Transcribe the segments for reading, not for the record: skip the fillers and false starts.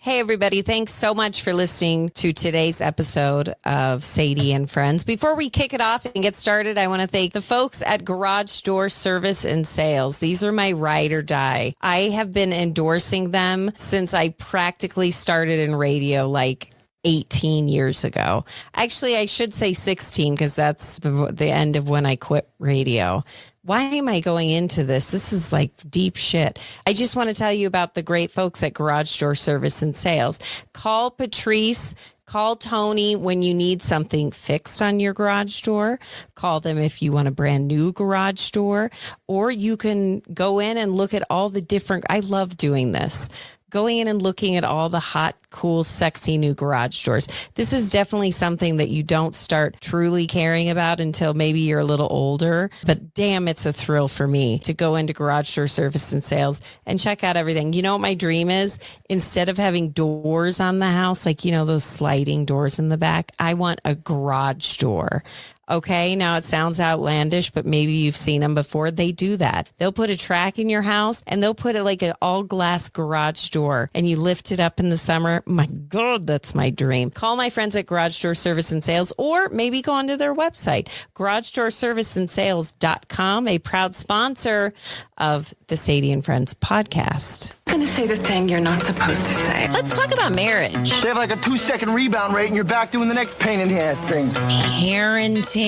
Hey, everybody. Thanks so much for listening to today's episode of Sadie and Friends. Before we kick it off and get started, I want to thank the folks at Garage Door Service and Sales. These are my ride or die. I have been endorsing them since I practically started in radio, like 18 years ago. Actually, I should say 16 because that's the end of when I quit radio. Why am I going into this? This is like deep shit. I just want to tell you about the great folks at Garage Door Service and Sales. Call Patrice, call Tony when you need something fixed on your garage door. Call them if you want a brand new garage door, or you can go in and look at all the different, I love doing this. Going in and looking at all the hot, cool, sexy new garage doors. This is definitely something that you don't start truly caring about until maybe you're a little older. But damn, it's a thrill for me to go into Garage Door Service and Sales and check out everything. You know what my dream is? Instead of having doors on the house, like, you know, those sliding doors in the back, I want a garage door. Okay, now it sounds outlandish, but maybe you've seen them before. They do that. They'll put a track in your house and they'll put it like an all glass garage door and you lift it up in the summer. My God, that's my dream. Call my friends at Garage Door Service and Sales, or maybe go onto their website, garagedoorserviceandsales.com, a proud sponsor of the Sadie and Friends podcast. I'm going to say the thing you're not supposed to say. Let's talk about marriage. They have like a 2-second rebound rate and you're back doing the next pain in the ass thing. Parenting.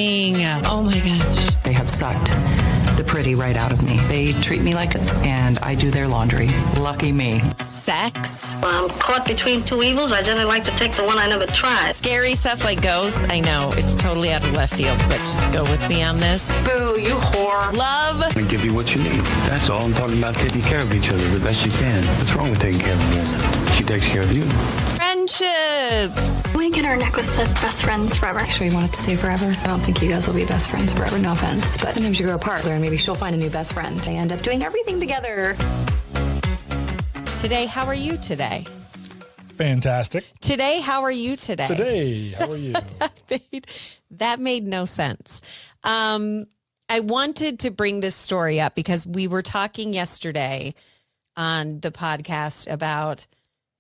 Oh my gosh. They have sucked the pretty right out of me. They treat me like it, and I do their laundry. Lucky me. Sex. I'm caught between two evils. I generally like to take the one I never tried. Scary stuff like ghosts. I know it's totally out of left field, but just go with me on this. Boo, you whore. Love. I give you what you need. That's all. I'm talking about taking care of each other the best you can. What's wrong with taking care of a woman? She takes care of you. Friendships. Wink and her necklace says best friends forever. Actually, you want it to say forever? I don't think you guys will be best friends forever, no offense. But sometimes you grow apart and maybe she'll find a new best friend. They end up doing everything together. Today, how are you today? Fantastic. Today, how are you today? Today, how are you? That made no sense. I wanted to bring this story up because we were talking yesterday on the podcast about,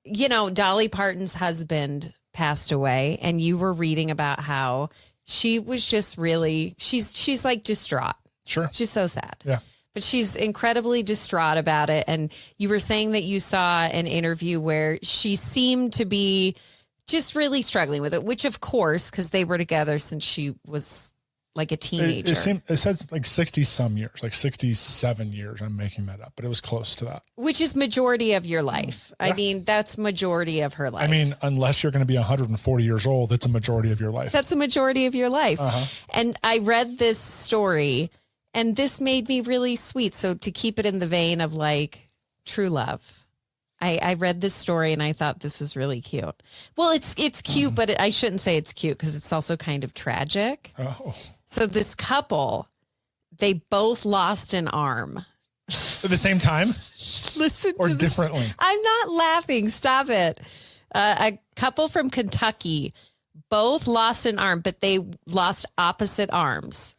you know, Dolly Parton's husband passed away, and you were reading about how she was just really, she's like distraught. Sure. She's so sad. Yeah. But she's incredibly distraught about it. And you were saying that you saw an interview where she seemed to be just really struggling with it, which of course, because they were together since she was like a teenager. It says like 60 some years, like 67 years. I'm making that up, but it was close to that. Which is majority of your life. Yeah. I mean, that's majority of her life. I mean, unless you're going to be 140 years old, it's a majority of your life. That's a majority of your life. Uh-huh. And I read this story and this made me really sweet. So to keep it in the vein of like true love, I read this story and I thought this was really cute. Well, it's cute, but I shouldn't say it's cute because it's also kind of tragic. Oh. So this couple, they both lost an arm. At the same time? Listen or to this. differently? I'm not laughing. Stop it. A couple from Kentucky both lost an arm, but they lost opposite arms.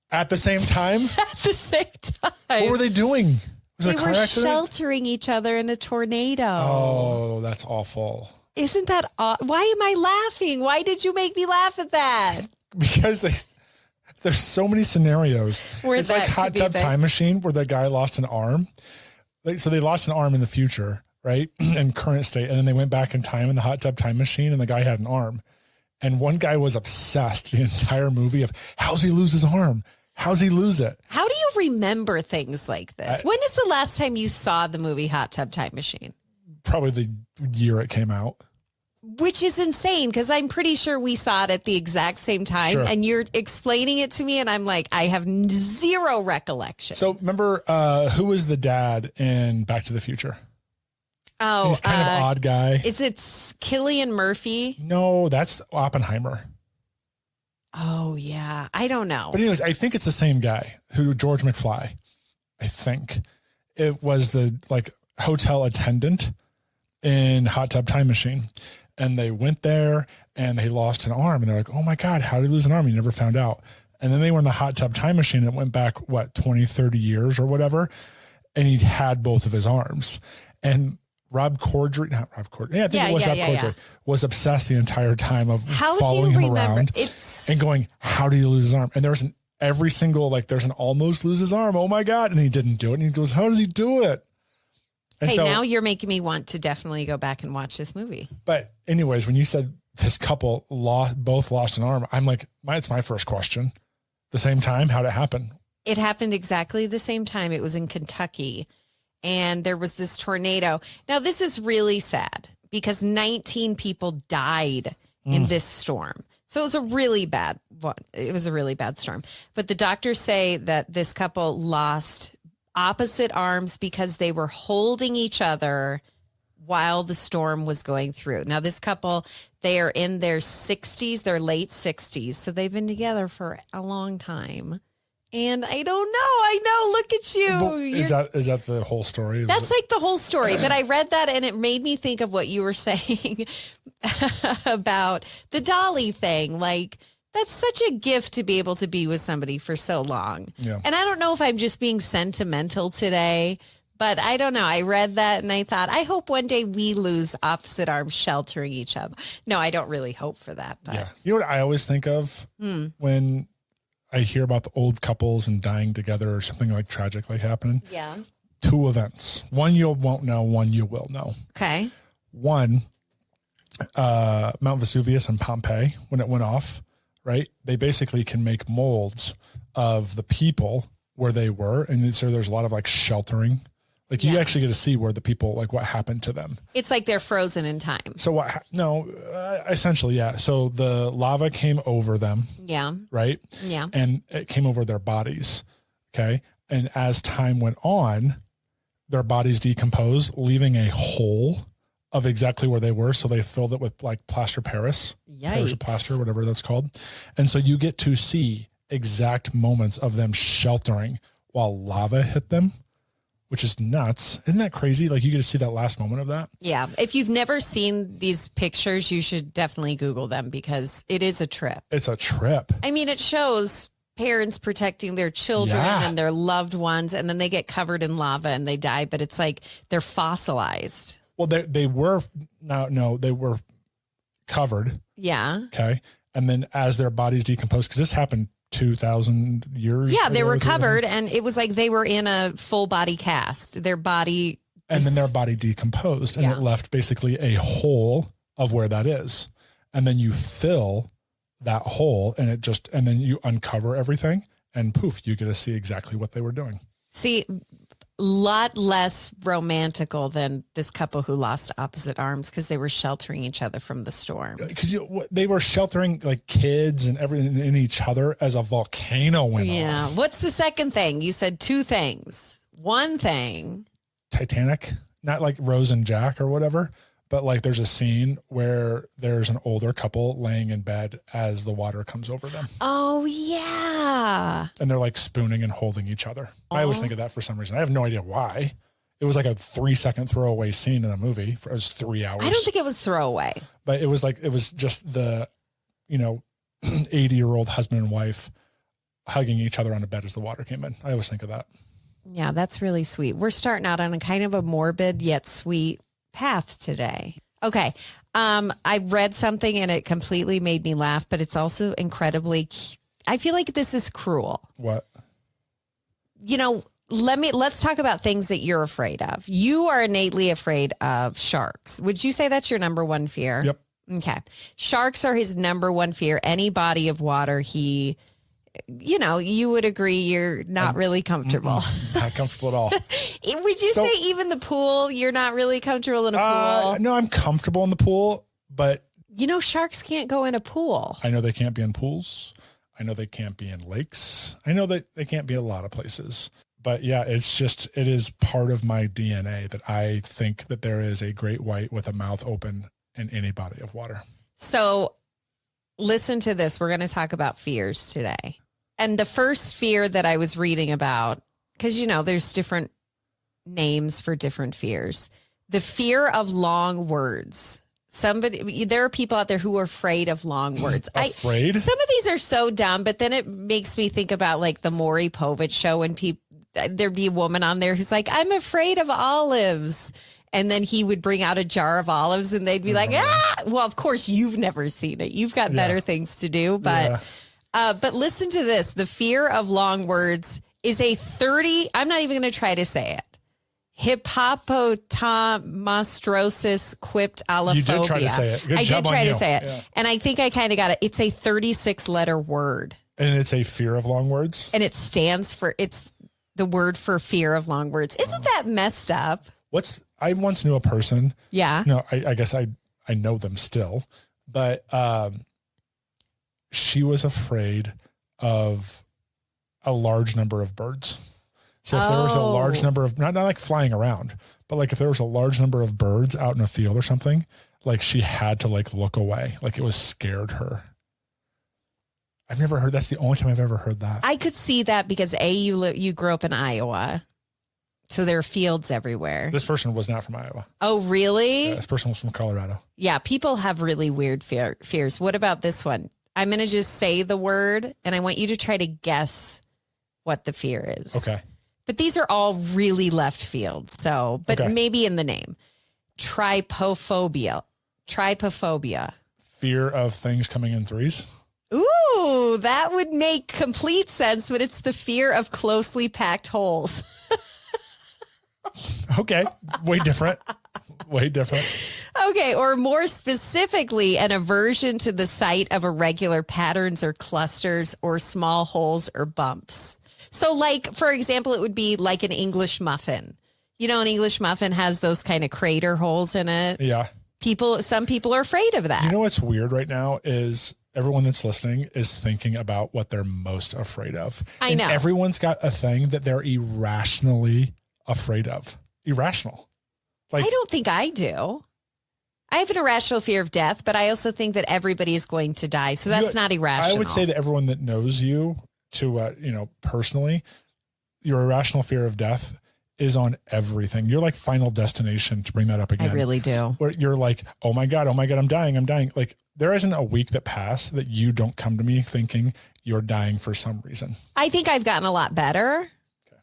At the same time? At the same time. What were they doing? Was it They a car were accident? sheltering each other in a tornado. Oh, that's awful. Isn't that why am I laughing? Why did you make me laugh at that? Because there's so many scenarios. Where it's that like Hot could be Tub the- Time Machine where that guy lost an arm. So they lost an arm in the future, right? In current state. And then they went back in time in the Hot Tub Time Machine and the guy had an arm. And one guy was obsessed the entire movie of how's he lose his arm? How's he lose it? How do you remember things like this? When is the last time you saw the movie Hot Tub Time Machine? Probably the year it came out. Which is insane because I'm pretty sure we saw it at the exact same time. Sure. And you're explaining it to me and I'm like, I have zero recollection. So remember who was the dad in Back to the Future? Oh, He's kind of an odd guy. Is it Cillian Murphy? No, that's Oppenheimer. Oh, yeah. I don't know. But anyways, I think it's the same guy who George McFly. I think it was the like hotel attendant in Hot Tub Time Machine. And they went there and they lost an arm. And they're like, oh my God, how did he lose an arm? He never found out. And then they were in the Hot Tub Time Machine. And it went back, 20, 30 years or whatever. And he had both of his arms. And Rob Corddry, not Rob Corddry. Yeah, I think it was Rob Corddry. yeah. Was obsessed the entire time of How do following you him remember? around and going, how do you lose his arm? And there's every single, like, there's an almost lose his arm. Oh my God. And he didn't do it. And he goes, how does he do it? And hey, so, now you're making me want to definitely go back and watch this movie. But anyways, when you said this couple both lost an arm, I'm like, it's my first question. The same time, how'd it happen? It happened exactly the same time. It was in Kentucky. And there was this tornado. Now, this is really sad because 19 people died in this storm. So it was a really bad one. It was a really bad storm. But the doctors say that this couple lost opposite arms because they were holding each other while the storm was going through. Now, this couple, they are in their 60s, their late 60s. So they've been together for a long time. And I don't know. I know. Look at you. Is that the whole story? That's like the whole story. But I read that and it made me think of what you were saying about the Dolly thing. Like, that's such a gift to be able to be with somebody for so long. Yeah. And I don't know if I'm just being sentimental today, but I don't know. I read that and I thought, I hope one day we lose opposite arms sheltering each other. No, I don't really hope for that. But Yeah. You know what I always think of when I hear about the old couples and dying together or something like tragic like happening? Yeah. 2 events. One you won't know, one you will know. Okay. One, Mount Vesuvius and Pompeii, when it went off, right? They basically can make molds of the people where they were. And so there's a lot of like sheltering. Like you actually get to see where the people, like what happened to them. It's like they're frozen in time. So essentially, yeah. So the lava came over them. Yeah. Right. Yeah. And it came over their bodies. Okay. And as time went on, their bodies decomposed, leaving a hole of exactly where they were. So they filled it with like plaster Paris. Paris plaster, whatever that's called. And so you get to see exact moments of them sheltering while lava hit them, which is nuts. Isn't that crazy? Like you get to see that last moment of that. Yeah. If you've never seen these pictures, you should definitely Google them because it is a trip. It's a trip. I mean, it shows parents protecting their children and their loved ones, and then they get covered in lava and they die, but it's like they're fossilized. Well, they were they were covered. Yeah. Okay. And then as their bodies decomposed, because this happened 2,000 years. Yeah, they were covered, and it was like they were in a full body cast. Their body. And then their body decomposed, and it left basically a hole of where that is. And then you fill that hole, and then you uncover everything, and poof, you get to see exactly what they were doing. See, a lot less romantical than this couple who lost opposite arms because they were sheltering each other from the storm. Because they were sheltering like kids and everything in each other as a volcano went off. Yeah. What's the second thing? You said 2 things. One thing. Titanic, not like Rose and Jack or whatever, but like there's a scene where there's an older couple laying in bed as the water comes over them. Oh, yeah. And they're like spooning and holding each other. I always think of that for some reason. I have no idea why. It was like a 3-second throwaway scene in a movie. It was 3 hours. I don't think it was throwaway. But it was just the, 80-year-old husband and wife hugging each other on a bed as the water came in. I always think of that. Yeah, that's really sweet. We're starting out on a kind of a morbid yet sweet path today. Okay. I read something and it completely made me laugh, but it's also incredibly, I feel like this is cruel. What? Let's talk about things that you're afraid of. You are innately afraid of sharks. Would you say that's your number one fear? Yep. Okay. Sharks are his number one fear. Any body of water, you would agree you're not really comfortable. Not comfortable at all. Would you say even the pool, you're not really comfortable in a pool? No, I'm comfortable in the pool, but sharks can't go in a pool. I know they can't be in pools. I know they can't be in lakes. I know that they can't be in a lot of places. But yeah, it is part of my DNA that I think that there is a great white with a mouth open in any body of water. So listen to this. We're going to talk about fears today. And the first fear that I was reading about, because, there's different names for different fears. The fear of long words. There are people out there who are afraid of long words. Afraid? Some of these are so dumb, but then it makes me think about like the Maury Povich show when there'd be a woman on there who's like, I'm afraid of olives. and then he would bring out a jar of olives and they'd be like, well, of course you've never seen it. You've got better things to do. But, but listen to this. The fear of long words is I'm not even going to try to say it. Hippopotamostrosis quipt allophobia. You did try to say it. Good I job did try on to you. say it. Yeah. And I think I kind of got it. It's a 36-letter word. And it's a fear of long words. And it stands for, it's the word for fear of long words. Isn't that messed up? I once knew a person. Yeah. No, I guess I know them still, but she was afraid of a large number of birds. So if there was a large number of, not like flying around, but like if there was a large number of birds out in a field or something, like she had to like look away. Like it was scared her. I've never heard, that's the only time I've ever heard that. I could see that because you grew up in Iowa. So there are fields everywhere. This person was not from Iowa. Oh, really? Yeah, this person was from Colorado. Yeah, people have really weird fears. What about this one? I'm going to just say the word and I want you to try to guess what the fear is. Okay. But these are all really left field. So, but Okay. maybe in the name. Trypophobia. Fear of things coming in threes. Ooh, that would make complete sense, but it's the fear of closely packed holes. Okay. Way different. Way different. Okay, or more specifically, an aversion to the sight of irregular patterns or clusters or small holes or bumps. So like, for example, it would be like an English muffin. You know, an English muffin has those kind of crater holes in it. Yeah. Some people are afraid of that. You know what's weird right now is everyone that's listening is thinking about what they're most afraid of. I know. Everyone's got a thing that they're irrationally afraid of. Irrational. Like, I don't think I do. I have an irrational fear of death, but I also think that everybody is going to die. So that's not irrational. I would say that everyone that knows you personally, your irrational fear of death is on everything. You're like Final Destination, to bring that up again. I really do. Where you're like, oh my God, I'm dying. Like there isn't a week that passed that you don't come to me thinking you're dying for some reason. I think I've gotten a lot better. Okay.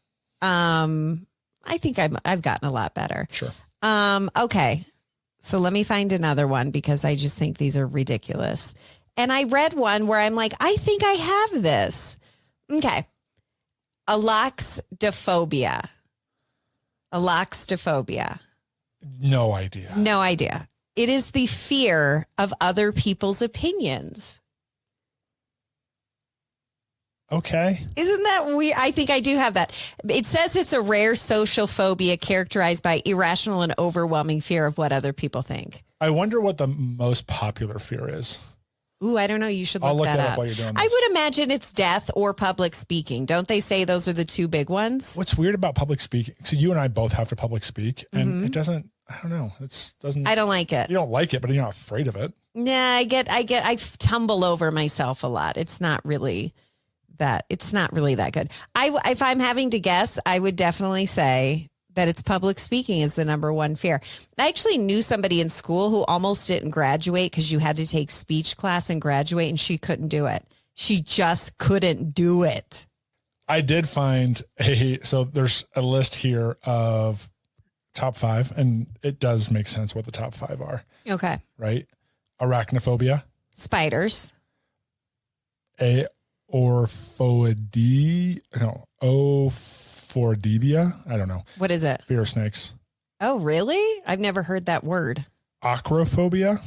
I think I've gotten a lot better. Sure. Okay. So let me find another one because I just think these are ridiculous. And I read one where I'm like, I think I have this. Okay. Aloxdophobia. No idea. No idea. It is the fear of other people's opinions. Okay. Isn't that weird? I think I do have that. It says it's a rare social phobia characterized by irrational and overwhelming fear of what other people think. I wonder what the most popular fear is. Ooh, I don't know. You should look, I'll look that that up up. while you're doing I this. would imagine it's death or public speaking. Don't they say those are the two big ones? What's weird about public speaking? So you and I both have to public speak, and it doesn't. I don't know. I don't like it. You don't like it, but you're not afraid of it. Yeah, I tumble over myself a lot. It's not really that good. If I'm having to guess, I would definitely say that it's public speaking is the number one fear. I actually knew somebody in school who almost didn't graduate because you had to take speech class and graduate, and she couldn't do it. She just couldn't do it. I did find so there's a list here of top 5, and it does make sense what the top 5 are. Okay. Right? Arachnophobia. Spiders. Ophordibia. I don't know. What is it? Fear of snakes. Oh, really? I've never heard that word. Acrophobia.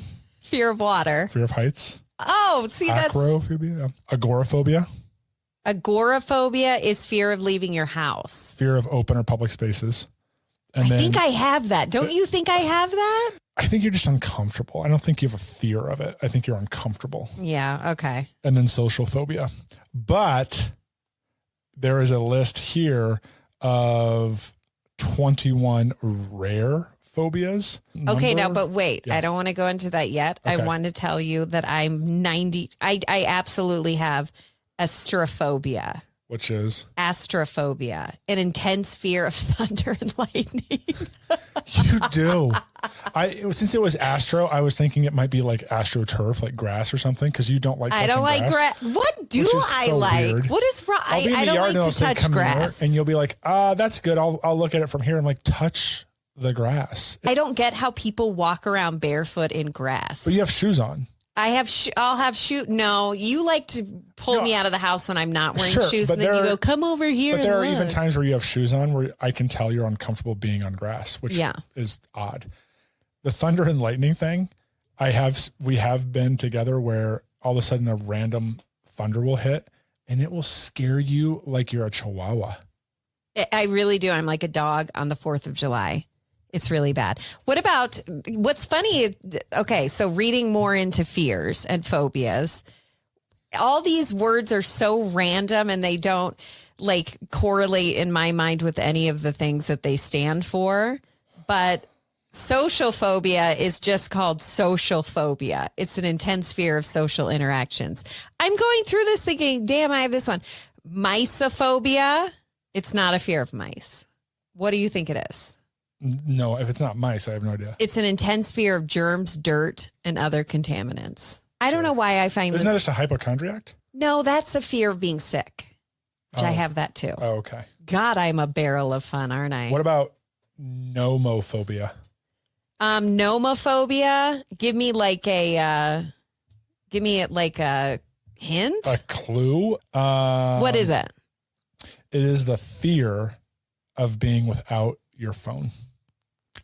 Fear of water. Fear of heights. Oh, see, that's... Acrophobia. Agoraphobia. Agoraphobia is fear of leaving your house. Fear of open or public spaces. And I think I have that. Don't you think I have that? I think you're just uncomfortable. I don't think you have a fear of it. I think you're uncomfortable. Yeah. Okay. And then social phobia. But there is a list here of 21 rare phobias. Okay. Now, but wait, Yeah. I don't want to go into that yet. Okay. I want to tell you that I'm 90. I absolutely have astrophobia. Which is? Astrophobia, an intense fear of thunder and lightning. You do. Since it was astro, I was thinking it might be like astroturf, like grass or something, because you don't like touching I don't like grass. What do I so like? weird. What is wrong? I'll be in I the don't yard like and they'll to say, touch "Come here," grass. and you'll be like, that's good. I'll look at it from here. I'm like, touch the grass. I don't get how people walk around barefoot in grass. But you have shoes on. I'll have shoe. No, you like to pull me out of the house when I'm not wearing Sure, shoes, but and then you go, "Come over here." But there are and even look." times where you have shoes on where I can tell you're uncomfortable being on grass, which is odd. The thunder and lightning thing, we have been together where all of a sudden a random thunder will hit and it will scare you like you're a chihuahua. I really do. I'm like a dog on the 4th of July. It's really bad. What's funny? Okay, so reading more into fears and phobias, all these words are so random and they don't like correlate in my mind with any of the things that they stand for. But social phobia is just called social phobia. It's an intense fear of social interactions. I'm going through this thinking, damn, I have this one. Mysophobia. It's not a fear of mice. What do you think it is? No, if it's not mice, I have no idea. It's an intense fear of germs, dirt, and other contaminants. I don't know why I find Isn't that just a hypochondriac? No, that's a fear of being sick, which I have that too. Oh, okay. God, I'm a barrel of fun, aren't I? What about nomophobia? Nomophobia. Give me a hint. A clue? What is it? It is the fear of being without your phone.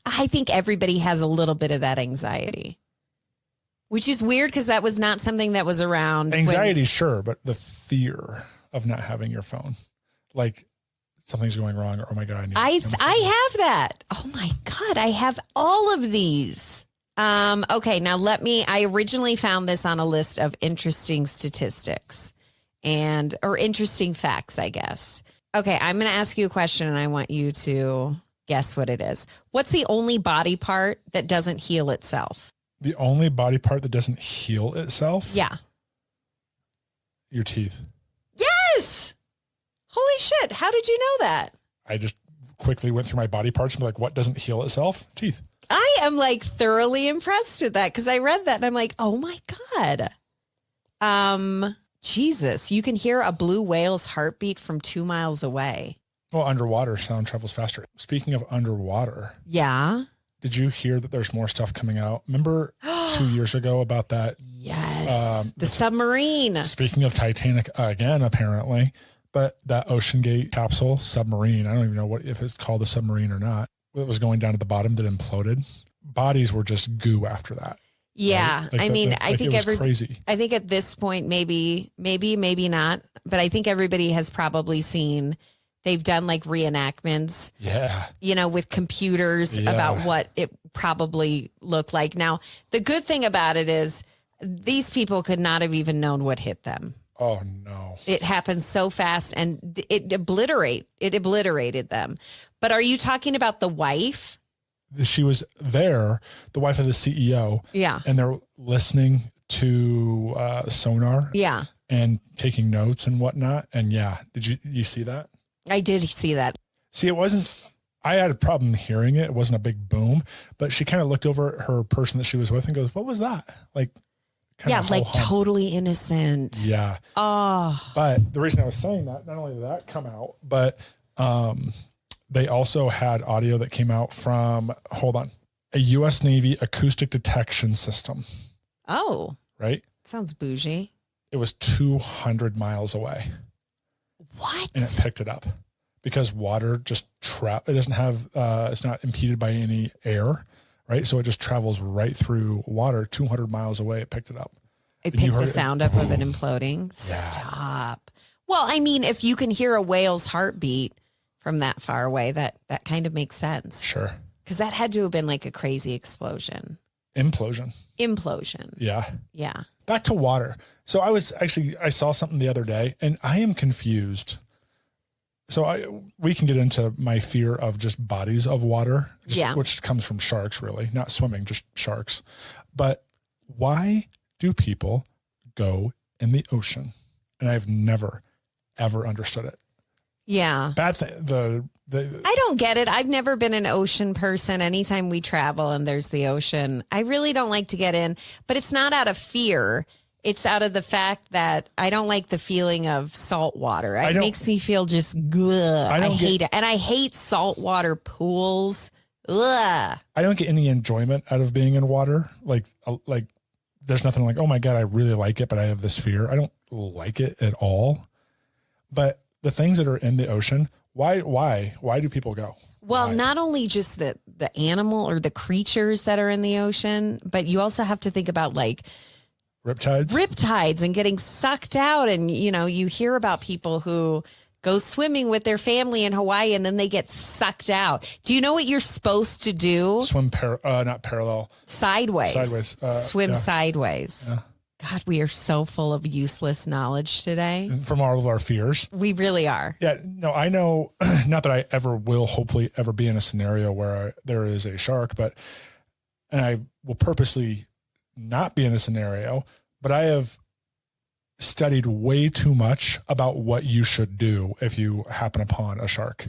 I think everybody has a little bit of that anxiety, which is weird because that was not something that was around. Anxiety, sure, but the fear of not having your phone, like something's going wrong, or oh my God, I have that. Oh my God, I have all of these. Okay, now I originally found this on a list of interesting statistics or interesting facts, I guess. Okay, I'm going to ask you a question and I want you to guess what it is. What's the only body part that doesn't heal itself? The only body part that doesn't heal itself? Yeah. Your teeth. Yes! Holy shit, how did you know that? I just quickly went through my body parts and be like, what doesn't heal itself? Teeth. I am like thoroughly impressed with that because I read that and I'm like, oh my God. Jesus, you can hear a blue whale's heartbeat from 2 miles away. Well, underwater sound travels faster. Speaking of underwater. Yeah. Did you hear that there's more stuff coming out? Remember 2 years ago about that? Yes. The submarine. Speaking of Titanic again, apparently, but that Ocean Gate capsule submarine, I don't even know if it's called a submarine or not. It was going down to the bottom that imploded. Bodies were just goo after that. Yeah. Right? Like I think crazy. I think at this point, maybe not, but I think everybody has probably seen, they've done like reenactments. Yeah. With computers about what it probably looked like. Now, the good thing about it is these people could not have even known what hit them. Oh no. It happened so fast and it obliterated them. But are you talking about the wife? She was there, the wife of the CEO. Yeah. And they're listening to sonar. Yeah. And taking notes and whatnot. And yeah, did you see that? I did see that. See, I had a problem hearing it. It wasn't a big boom, but she kind of looked over at her person that she was with and goes, what was that? Like, totally innocent. Yeah. Oh. But the reason I was saying that, not only did that come out, but they also had audio that came out from, a U.S. Navy acoustic detection system. Oh. Right? Sounds bougie. It was 200 miles away. What? And it picked it up because water just it doesn't have, it's not impeded by any air, right? So it just travels right through water 200 miles away. It picked it up. It picked the sound up of it imploding. Yeah. Stop. Well, I mean, if you can hear a whale's heartbeat from that far away, that kind of makes sense. Sure. Because that had to have been like a crazy explosion. Implosion. Yeah. Back to water. So I saw something the other day and I am confused. So we can get into my fear of just bodies of water, which comes from sharks, really, not swimming, just sharks. But why do people go in the ocean? And I've never, ever understood it. Yeah. Bad thing. I don't get it. I've never been an ocean person. Anytime we travel and there's the ocean, I really don't like to get in, but it's not out of fear. It's out of the fact that I don't like the feeling of salt water. It makes me feel just good. I hate it. And I hate saltwater pools. Ugh. I don't get any enjoyment out of being in water. Like there's nothing like, oh my God, I really like it, but I have this fear. I don't like it at all. But the things that are in the ocean, why do people go? Well, Why? not only just the animal or the creatures that are in the ocean, but you also have to think about like riptides and getting sucked out. And, you hear about people who go swimming with their family in Hawaii and then they get sucked out. Do you know what you're supposed to do? Swim, not parallel. Sideways. Swim Yeah. sideways. Yeah. God, we are so full of useless knowledge today. From all of our fears. We really are. Yeah, no, I know, not that I ever will hopefully ever be in a scenario where there is a shark, and I will purposely not be in a scenario, but I have studied way too much about what you should do if you happen upon a shark.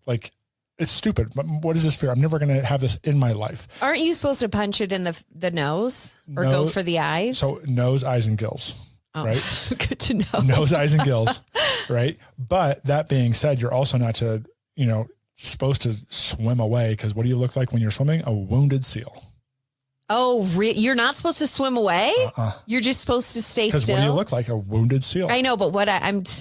Like, it's stupid, but what is this fear? I'm never going to have this in my life. Aren't you supposed to punch it in the nose or go for the eyes? So nose, eyes, and gills, right? Good to know. Nose, eyes, and gills, right? But that being said, you're also not to, supposed to swim away, because what do you look like when you're swimming? A wounded seal. Oh, you're not supposed to swim away? You're just supposed to stay still? Because what do you look like? A wounded seal. I know, but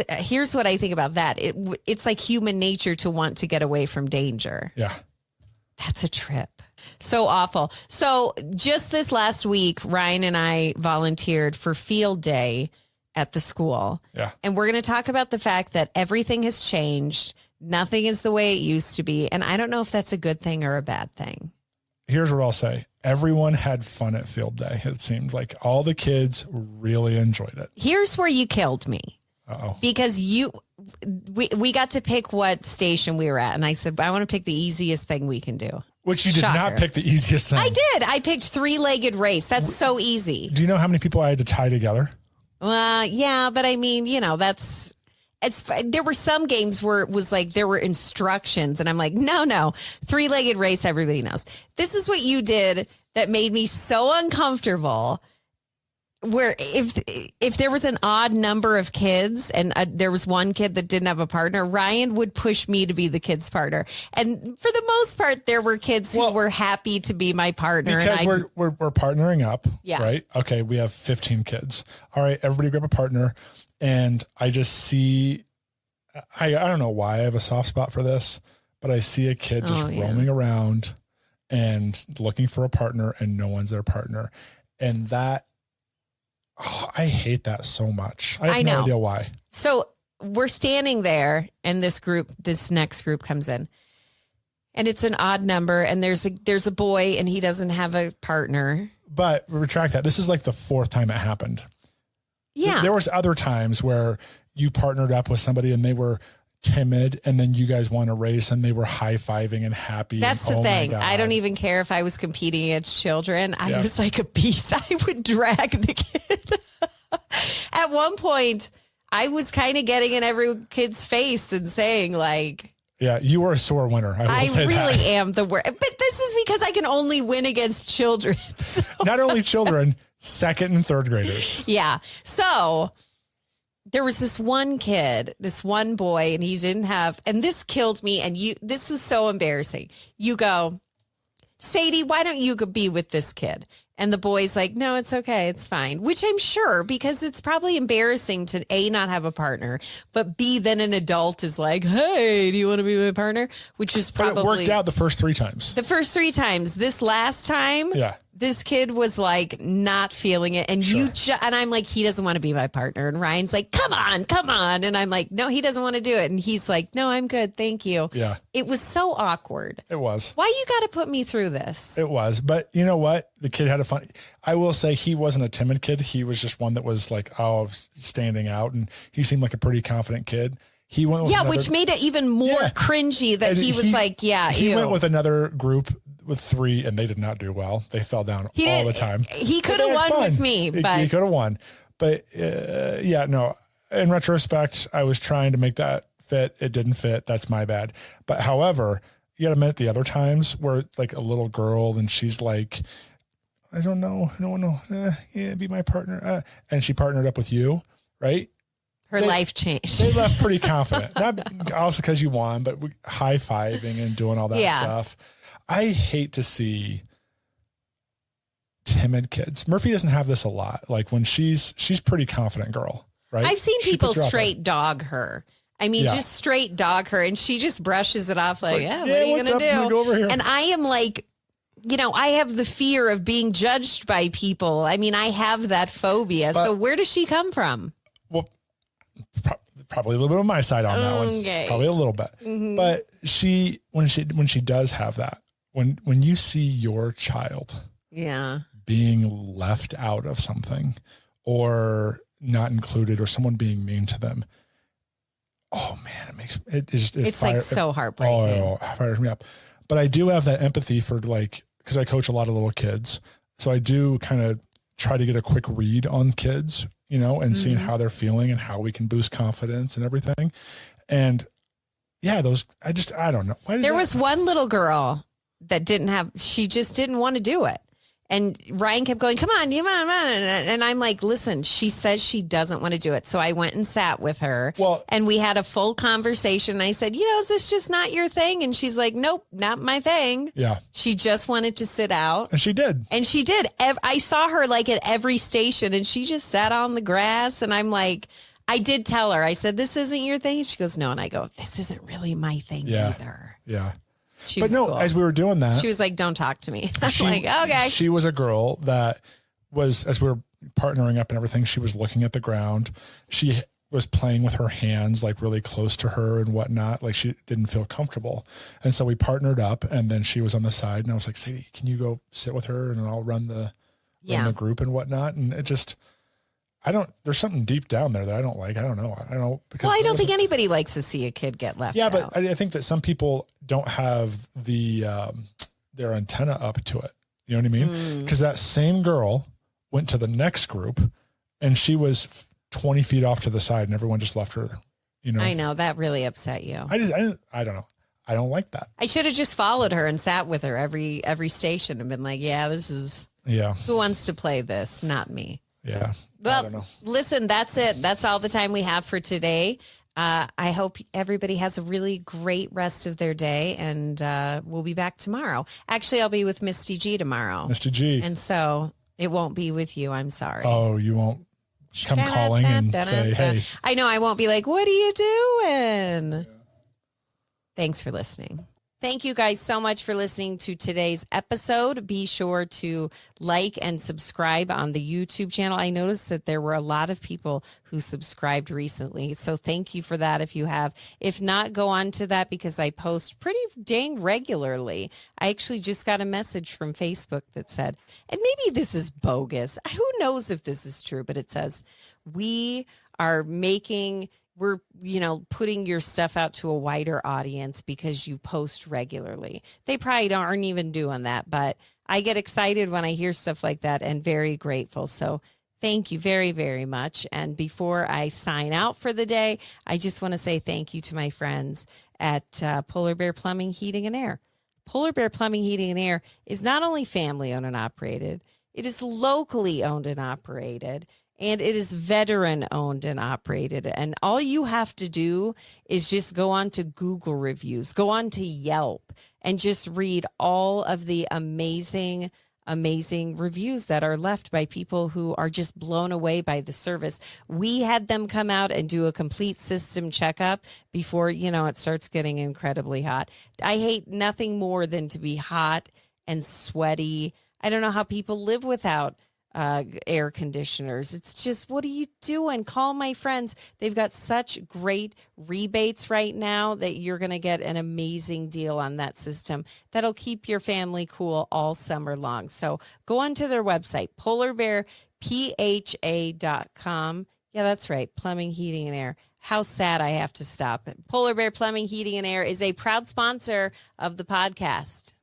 here's what I think about that. It's like human nature to want to get away from danger. Yeah. That's a trip. So awful. So just this last week, Ryan and I volunteered for field day at the school. Yeah. And we're going to talk about the fact that everything has changed. Nothing is the way it used to be. And I don't know if that's a good thing or a bad thing. Here's what I'll say. Everyone had fun at field day. It seemed like all the kids really enjoyed it. Here's where you killed me. Uh-oh. Because we got to pick what station we were at. And I said, I want to pick the easiest thing we can do. Which you did not pick the easiest thing. I did. I picked 3-legged race. That's so easy. Do you know how many people I had to tie together? Well, yeah, but I mean, there were some games where it was like there were instructions and I'm like, no, 3-legged race, everybody knows. This is what you did that made me so uncomfortable, where if there was an odd number of kids and there was one kid that didn't have a partner, Ryan would push me to be the kid's partner. And for the most part, there were kids who were happy to be my partner. Because we're partnering up, yeah. Right? Okay, we have 15 kids. All right, everybody grab a partner. And I just see, I don't know why I have a soft spot for this, but I see a kid just roaming around and looking for a partner and no one's their partner. And that, I hate that so much. I have no idea why. So we're standing there and this next group comes in and it's an odd number and there's a boy and he doesn't have a partner. But retract that. This is like the 4th time it happened. Yeah. There was other times where you partnered up with somebody and they were timid and then you guys won a race and they were high-fiving and happy. That's the thing. I don't even care if I was competing against children. I was like a beast. I would drag the kid. At one point, I was kind of getting in every kid's face and saying like, yeah, you were a sore winner. I really am the worst. But this is because I can only win against children. So. Not only children, 2nd and 3rd graders. Yeah. So there was this one kid, this one boy, and he didn't have, and this killed me. And this was so embarrassing. You go, Sadie, why don't you go be with this kid? And the boy's like, no, it's okay. It's fine. Which I'm sure, because it's probably embarrassing to A, not have a partner, but B, then an adult is like, hey, do you want to be my partner? Which is probably. But it worked out the first 3 times. The first 3 times. This last time. Yeah. This kid was like not feeling it. And and I'm like, he doesn't want to be my partner. And Ryan's like, come on. And I'm like, no, he doesn't want to do it. And he's like, no, I'm good. Thank you. Yeah. It was so awkward. It was. Why you got to put me through this? It was. But you know what? The kid had a fun. I will say he wasn't a timid kid. He was just one that was like, standing out. And he seemed like a pretty confident kid. He went with which made it even more cringy that he was like, He went with another group with 3 and they did not do well. They fell down all the time. He could have won with me, but he could have won. But no, in retrospect, I was trying to make that fit. It didn't fit. That's my bad. But however, you got to admit the other times where it's like a little girl and she's like, I don't know. Be my partner. And she partnered up with you, right? Her life changed. They left pretty confident. Not also because you won, but high-fiving and doing all that stuff. I hate to see timid kids. Murphy doesn't have this a lot. Like when she's pretty confident girl, right? I've seen She people puts her out straight dog her. I mean, Yeah. just straight dog her, and she just brushes it off like, yeah, what yeah, are you what's going to up? do? Go over here. And I am like, I have the fear of being judged by people. I mean, I have that phobia. So where does she come from? Well, probably a little bit on my side on that Okay. one. Probably a little bit. But when she does have that, when you see your child Yeah. being left out of something or not included or someone being mean to them, oh man, It's like so heartbreaking. Oh, it fires me up. But I do have that empathy for like, because I coach a lot of little kids. So I do kind of try to get a quick read on kids, and seeing how they're feeling and how we can boost confidence and everything. And yeah, I don't know. There was one little girl that she just didn't want to do it. And Ryan kept going, come on. And I'm like, listen, she says she doesn't want to do it. So I went and sat with her and we had a full conversation. I said, is this just not your thing? And she's like, nope, not my thing. Yeah. She just wanted to sit out. And she did. I saw her like at every station and she just sat on the grass. And I'm like, I did tell her, I said, this isn't your thing. She goes, no. And I go, this isn't really my thing either. Yeah. But no, cool. As we were doing that, she was like, don't talk to me. I'm like, okay. She was a girl that was, as we were partnering up and everything, she was looking at the ground. She was playing with her hands, like really close to her and whatnot. Like she didn't feel comfortable. And so we partnered up and then she was on the side and I was like, Sadie, can you go sit with her and I'll run the group and whatnot. And it just, there's something deep down there that I don't like. I don't know. Because I don't think anybody likes to see a kid get left out. But I think that some people don't have their antenna up to it. You know what I mean? Because that same girl went to the next group and she was 20 feet off to the side and everyone just left her, I know, that really upset you. I don't know. I don't like that. I should have just followed her and sat with her every station and been like, who wants to play this? Not me. Yeah. Well, listen, that's it. That's all the time we have for today. I hope everybody has a really great rest of their day, and we'll be back tomorrow. Actually, I'll be with Misty G tomorrow. Misty G. And so it won't be with you. I'm sorry. Oh, you won't come calling and say, hey. I know. I won't be like, what are you doing? Yeah. Thanks for listening. Thank you guys so much for listening to today's episode. Be sure to like and subscribe on the YouTube channel. I noticed that there were a lot of people who subscribed recently. So thank you for that if you have. If not, go on to that because I post pretty dang regularly. I actually just got a message from Facebook that said, and maybe this is bogus. Who knows if this is true, but it says, we're putting your stuff out to a wider audience because you post regularly. They probably aren't even doing that, but I get excited when I hear stuff like that and very grateful. So thank you very, very much. And before I sign out for the day, I just want to say thank you to my friends at Polar Bear Plumbing, Heating and Air. Polar Bear Plumbing, Heating and Air is not only family owned and operated, it is locally owned and operated. And it is veteran owned and operated. And all you have to do is just go on to Google reviews, go on to Yelp, and just read all of the amazing reviews that are left by people who are just blown away by the service. We had them come out and do a complete system checkup before, it starts getting incredibly hot. I hate nothing more than to be hot and sweaty. I don't know how people live without air conditioners. It's just, what are you doing? Call my friends. They've got such great rebates right now that you're going to get an amazing deal on that system that'll keep your family cool all summer long. So go on to their website, polarbearpha.com. Yeah, that's right. Plumbing, heating, and air. How sad I have to stop. Polar Bear Plumbing, Heating, and Air is a proud sponsor of the podcast.